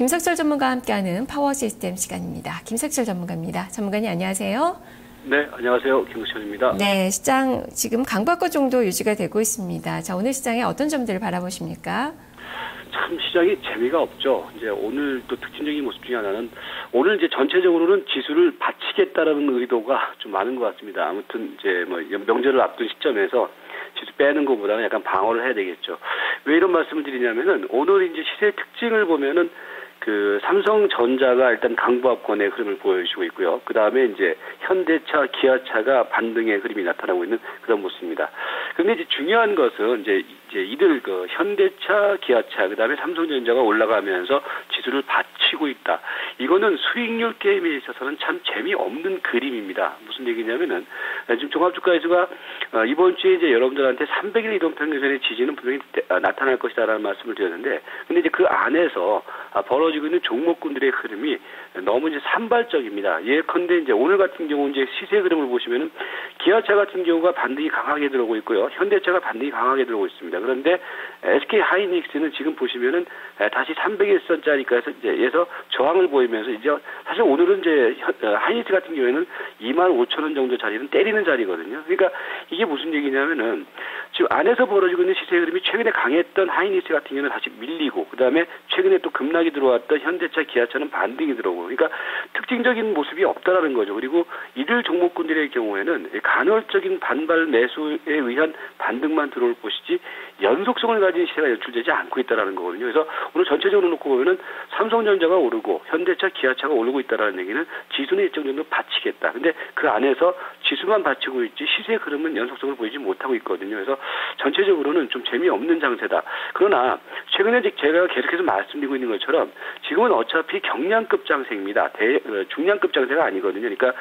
김석철 전문가와 함께하는 파워 시스템 시간입니다. 김석철 전문가입니다. 전문가님 안녕하세요. 네, 안녕하세요. 김석철입니다. 네, 시장 지금 강박권 정도 유지가 되고 있습니다. 자, 오늘 시장에 어떤 점들을 바라보십니까? 참 시장이 재미가 없죠. 이제 오늘 또 특징적인 모습 중에 하나는 오늘 이제 전체적으로는 지수를 받치겠다라는 의도가 좀 많은 것 같습니다. 아무튼 이제 뭐 명절을 앞둔 시점에서 지수 빼는 것보다는 약간 방어를 해야 되겠죠. 왜 이런 말씀을 드리냐면은 오늘 이제 시세 특징을 보면은 그 삼성전자가 일단 강보합권의 흐름을 보여주고 있고요. 그 다음에 이제 현대차, 기아차가 반등의 흐름이 나타나고 있는 그런 모습입니다. 그런데 이제 중요한 것은 이제 이들 그 현대차, 기아차, 그 다음에 삼성전자가 올라가면서 지수를 받치고 있다. 이거는 수익률 게임에 있어서는 참 재미없는 그림입니다. 무슨 얘기냐면은 지금 종합주가지수가 이번 주에 이제 여러분들한테 300일 이동평균선의 지지는 분명히 나타날 것이다라는 말씀을 드렸는데, 근데 이제 그 안에서 벌어지고 있는 종목군들의 흐름이 너무 이제 산발적입니다. 예컨대 이제 오늘 같은 경우 이제 시세 흐름을 보시면은 기아차 같은 경우가 반등이 강하게 들어오고 있고요. 현대차가 반등이 강하게 들어오고 있습니다. 그런데 SK 하이닉스는 지금 보시면은 다시 300일선짜리까지 이제에서 저항을 보이면서 이제 사실 오늘은 이제 하이닉스 같은 경우에는 25,000원 정도 자리는 때리는 자리거든요. 그러니까 이게 무슨 얘기냐면은 지금 안에서 벌어지고 있는 시세 흐름이 최근에 강했던 하이닉스 같은 경우는 다시 밀리고, 그 다음에 최근에 또 급락이 들어왔던 현대차, 기아차는 반등이 들어오고, 그러니까 특징적인 모습이 없다라는 거죠. 그리고 이들 종목군들의 경우에는 간헐적인 반발 매수에 의한 반등만 들어올 것이지 연속성을 가진 시세가 연출되지 않고 있다라는 거거든요. 그래서 오늘 전체적으로 놓고 보면은 삼성전자가 오르고 현대차, 기아차가 오르고 있다라는 얘기는 지수는 일정 정도 받치겠다. 근데 그 안에서 지수만 받치고 있지 시세 흐름은 연속성을 보이지 못하고 있거든요. 그래서 전체적으로는 좀 재미없는 장세다. 그러나 최근에 제가 계속해서 말씀드리고 있는 것처럼 지금은 어차피 경량급 장세입니다. 중량급 장세가 아니거든요. 그러니까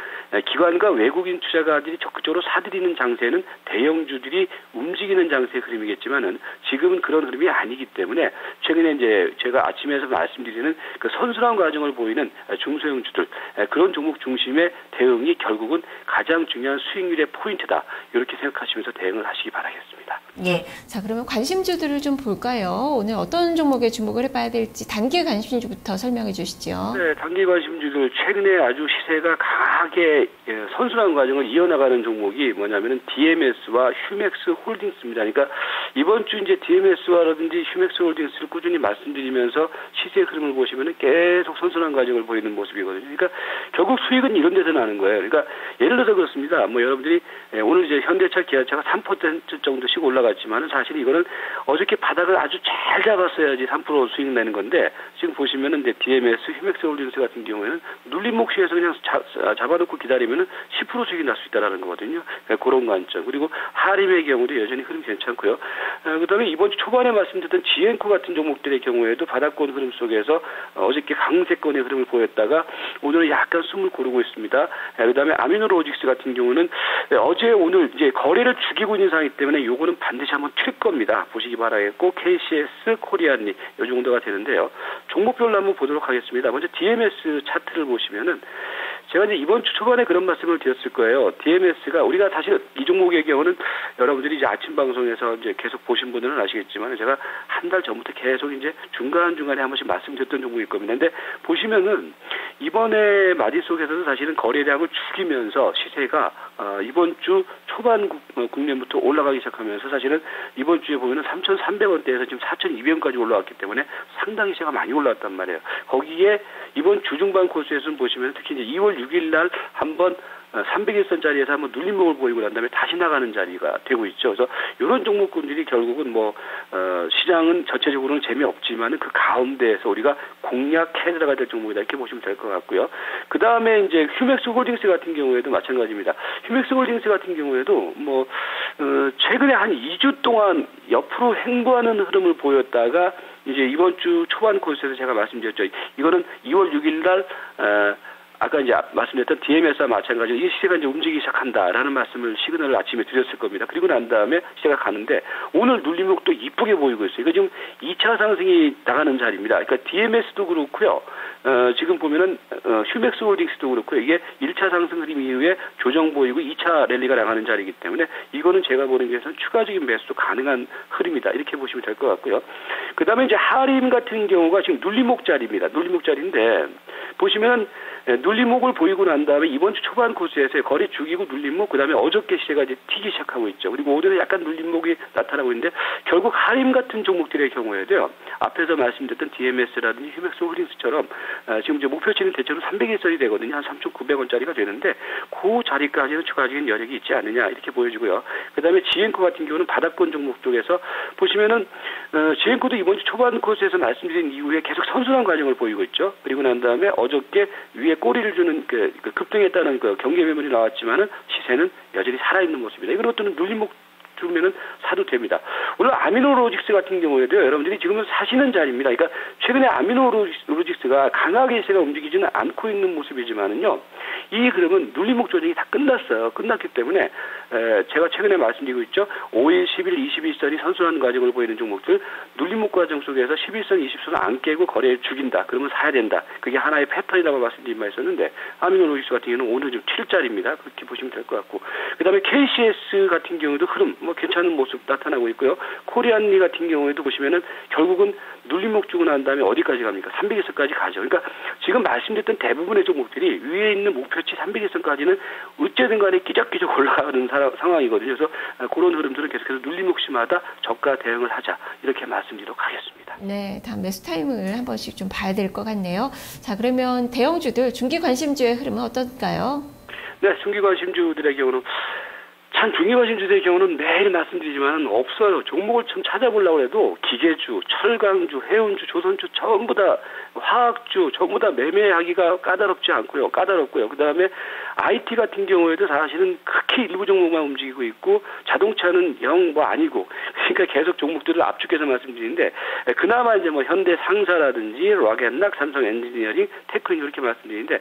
기관과 외국인 투자가들이 적극적으로 사들이는 장세는 대형주들이 움직이는 장세 흐름이겠지만은 지금은 그런 흐름이 아니기 때문에 최근에 이제 제가 아침에서 말씀드리는 그 선순환 과정을 보이는 중소형주들, 그런 종목 중심의 대응이 결국은 가장 중요한 수익률의 포인트다. 이렇게 생각하시면서 대응을 하시기 바라겠습니다. 예. 자, 그러면 관심주들을 좀 볼까요? 오늘 어떤 종목에 주목을 해봐야 될지 단기 관심주부터 설명해 주시죠. 네, 단기 관심주들 최근에 아주 시세가 강하게 선순환 과정을 이어나가는 종목이 뭐냐면은 DMS와 휴맥스 홀딩스입니다. 그러니까 이번 주 이제 DMS와라든지 휴맥스 홀딩스를 꾸준히 말씀드리면서 시세 흐름을 보시면은 계속 선순환 과정을 보이는 모습이거든요. 그러니까 결국 수익은 이런 데서 나는 거예요. 그러니까 예를 들어서 그렇습니다. 뭐 여러분들이 오늘 이제 현대차, 기아차가 3% 정도씩 올라갔지만은 사실 이거는 어저께 바닥을 아주 잘 잡았어야지 3% 수익 내는 건데, 지금 보시면은 이제 DMS, 휴맥스 홀딩스 같은 경우에는 눌림 목시에서 그냥 잡아놓고 기다리면은 10% 수익이 날 수 있다라는 거거든요. 그러니까 그런 관점. 그리고 하림의 경우도 여전히 흐름 괜찮고요. 그다음에 이번 주 초반에 말씀드렸던 지엔코 같은 종목들의 경우에도 바닥권 흐름 속에서 어저께 강세권의 흐름을 보였다가 오늘은 약간 숨을 고르고 있습니다. 그다음에 아미노로직스 같은 경우는 어제 오늘 이제 거래를 죽이고 있는 상황이기 때문에 요거는 반드시 한번 튈 겁니다. 보시기 바라겠고, KCS, 코리안리 요 정도가 되는데요. 종목별로 한번 보도록 하겠습니다. 먼저 DMS 차트를 보시면은 제가 이제 이번 주 초반에 그런 말씀을 드렸을 거예요. DMS가 우리가 사실 이 종목의 경우는 여러분들이 이제 아침 방송에서 이제 계속 보신 분들은 아시겠지만 제가 한 달 전부터 계속 이제 중간중간에 한 번씩 말씀드렸던 종목일 겁니다. 근데 보시면은 이번에 마디 속에서도 사실은 거래량을 죽이면서 시세가 이번 주 초반 국면부터 올라가기 시작하면서 사실은 이번 주에 보면은 3,300원대에서 지금 4,200원까지 올라왔기 때문에 상당히 시세가 많이 올라왔단 말이에요. 거기에 이번 주중반 코스에서는 보시면 특히 이제 2월 6일 날 한번 300일선짜리에서 한번 눌림목을 보이고 난 다음에 다시 나가는 자리가 되고 있죠. 그래서 이런 종목군들이 결국은 시장은 전체적으로는 재미없지만은 그 가운데에서 우리가 공략해 들어가야 될 종목이다 이렇게 보시면 될 것 같고요. 그 다음에 이제 휴맥스 홀딩스 같은 경우에도 마찬가지입니다. 휴맥스 홀딩스 같은 경우에도 최근에 한 2주 동안 옆으로 횡보하는 흐름을 보였다가 이제 이번 주 초반 코스에서 제가 말씀드렸죠. 이거는 2월 6일 날 아까 이제 말씀드렸던 DMS와 마찬가지로 이 시세가 이제 움직이기 시작한다라는 말씀을 시그널을 아침에 드렸을 겁니다. 그리고 난 다음에 시세가 가는데 오늘 눌림목도 이쁘게 보이고 있어요. 이거 지금 2차 상승이 나가는 자리입니다. 그러니까 DMS도 그렇고요. 지금 보면은 휴맥스 홀딩스도 그렇고요. 이게 1차 상승 흐름 이후에 조정 보이고 2차 랠리가 나가는 자리이기 때문에 이거는 제가 보는 게에서는 추가적인 매수도 가능한 흐름이다. 이렇게 보시면 될 것 같고요. 그다음에 이제 하림 같은 경우가 지금 눌림목 자리입니다. 눌림목 자리인데 보시면은 눌림목을 보이고 난 다음에 이번 주 초반 코스에서 거래 죽이고 눌림목, 그다음에 어저께 시세가 이제 튀기 시작하고 있죠. 그리고 오늘은 약간 눌림목이 나타나고 있는데 결국 하림 같은 종목들의 경우에도요. 앞에서 말씀드렸던 DMS라든지 휴맥스 홀딩스처럼 지금 이제 목표치는 대체로 300일선이 되거든요. 한 3,900원짜리가 되는데 그 자리까지는 추가적인 여력이 있지 않느냐 이렇게 보여지고요. 그다음에 지앤코 같은 경우는 바닥권 종목 쪽에서 보시면은 지앤코도 이번 주 초반 코스에서 말씀드린 이후에 계속 선순환 과정을 보이고 있죠. 그리고 난 다음에 어저께 위에 꼬리를 주는 그 급등했다는 그 경계 매물이 나왔지만은 시세는 여전히 살아있는 모습이다. 이런 것들은 눌림목 주면은 사도 됩니다. 오늘 아미노로직스 같은 경우에도 여러분들이 지금은 사시는 자리입니다. 그러니까 최근에 아미노로직스가 강하게 시세가 움직이지는 않고 있는 모습이지만은요. 이 흐름은 눌림목 조정이 다 끝났어요. 끝났기 때문에 제가 최근에 말씀드리고 있죠. 5일, 10일, 21선이 선순환 과정을 보이는 종목들 눌림목 과정 속에서 11선, 20선을 안 깨고 거래를 죽인다. 그러면 사야 된다. 그게 하나의 패턴이라고 말씀드린 바 있었는데 아미노로직스 같은 경우는 오늘 좀 7자리입니다. 그렇게 보시면 될 것 같고 그다음에 KCS 같은 경우도 흐름 뭐 괜찮은 모습 나타나고 있고요. 코리안리 같은 경우에도 보시면은 결국은 눌림목 주고 난 다음에 어디까지 갑니까? 300일선까지 가죠. 그러니까 지금 말씀드렸던 대부분의 종목들이 위에 있는 목표치 300일선까지는 어쨌든 간에 끼적끼적 올라가는 상황이거든요. 그래서 그런 흐름들은 계속해서 눌림목시마다 저가 대응을 하자 이렇게 말씀드리도록 하겠습니다. 네, 다음 매수 타임을 한 번씩 좀 봐야 될 것 같네요. 자, 그러면 대형주들 중기 관심주의 흐름은 어떨까요? 네, 중기 관심주들의 경우는 참 중기 관심주들의 경우는 매일 말씀드리지만 없어요. 종목을 좀 찾아보려고 해도 기계주, 철강주, 해운주, 조선주 전부 다 화학주 전부 다 매매하기가 까다롭고요. 그다음에 IT 같은 경우에도 사실은 극히 일부 종목만 움직이고 있고 자동차는 영 뭐 아니고 그러니까 계속 종목들을 압축해서 말씀드리는데 그나마 이제 뭐 현대상사라든지 락앤락, 삼성엔지니어링, 테크인 이렇게 말씀드리는데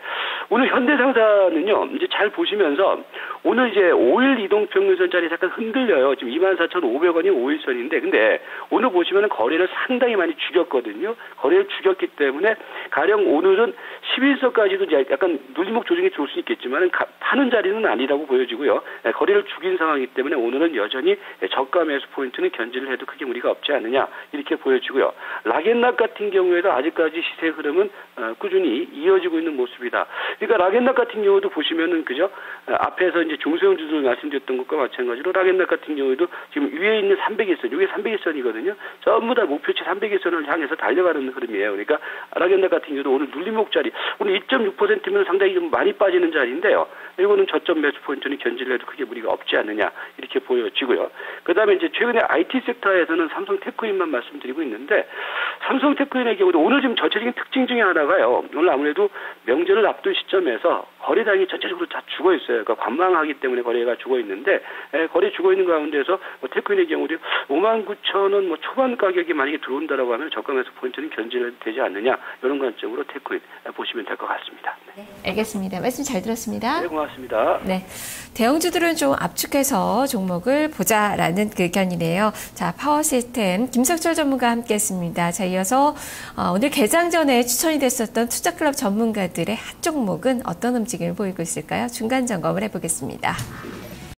오늘 현대상사는요. 이제 잘 보시면서 오늘 이제 5일 이동평균선짜리 잠깐 흔들려요. 지금 24,500원이 5일선인데 근데 오늘 보시면은 거래를 상당히 많이 죽였거든요. 거래를 죽였기 때문에 가령 오늘은 11선까지도 이제 약간 눌림목 조정이 들어올 수 있겠지만 파는 자리는 아니라고 보여지고요. 거래를 죽인 상황이기 때문에 오늘은 여전히 저가 매수 포인트는 견지를 해도 크게 무리가 없지 않느냐 이렇게 보여지고요. 락앤락 같은 경우에도 아직까지 시세 흐름은 꾸준히 이어지고 있는 모습이다. 그러니까 락앤락 같은 경우도 보시면은 그죠? 앞에서 이제 중소형주들 말씀드렸던 것과 마찬가지로 락앤락 같은 경우에도 지금 위에 있는 300일선, 이게 300일선이거든요. 전부 다 목표치 300일선을 향해서 달려가는 흐름이에요. 그러니까 락앤락 같은 경우도 오늘 눌림목 자리, 오늘 2.6%면 상당히 좀 많이 빠지는 자리인데요. 이거는 저점 매수 포인트는 견지를 해도 크게 무리가 없지 않느냐 이렇게 보여지고요. 그다음에 이제 최근에 IT 섹터에서는 삼성테크인만 말씀드리고 있는데 삼성테크인의 경우도 오늘 지금 전체적인 특징 중에 하나가요. 오늘 아무래도 명절을 앞둔 시점에서 거래량이 전체적으로 다 죽어 있어요. 그러니까 관망하기 때문에 거래가 죽어 있는데 거래 죽어 있는 가운데서 뭐 테크인의 경우도 59,000원 뭐 초반 가격이 만약에 들어온다라고 하면 저가 매수 포인트는 견지를 되지 않느냐 이런 관점으로 테크인 보시면 될 것 같습니다. 네, 알겠습니다. 말씀 잘 들었습니다. 네, 고맙습니다. 네, 대형주들은 좀 압축해서 종목을 보자라는 그 의견이네요. 자, 파워시스템 김석철 전문가와 함께했습니다. 자, 이어서 오늘 개장 전에 추천이 됐었던 투자클럽 전문가들의 한 종목은 어떤 움직임을 보이고 있을까요? 중간 점검을 해보겠습니다.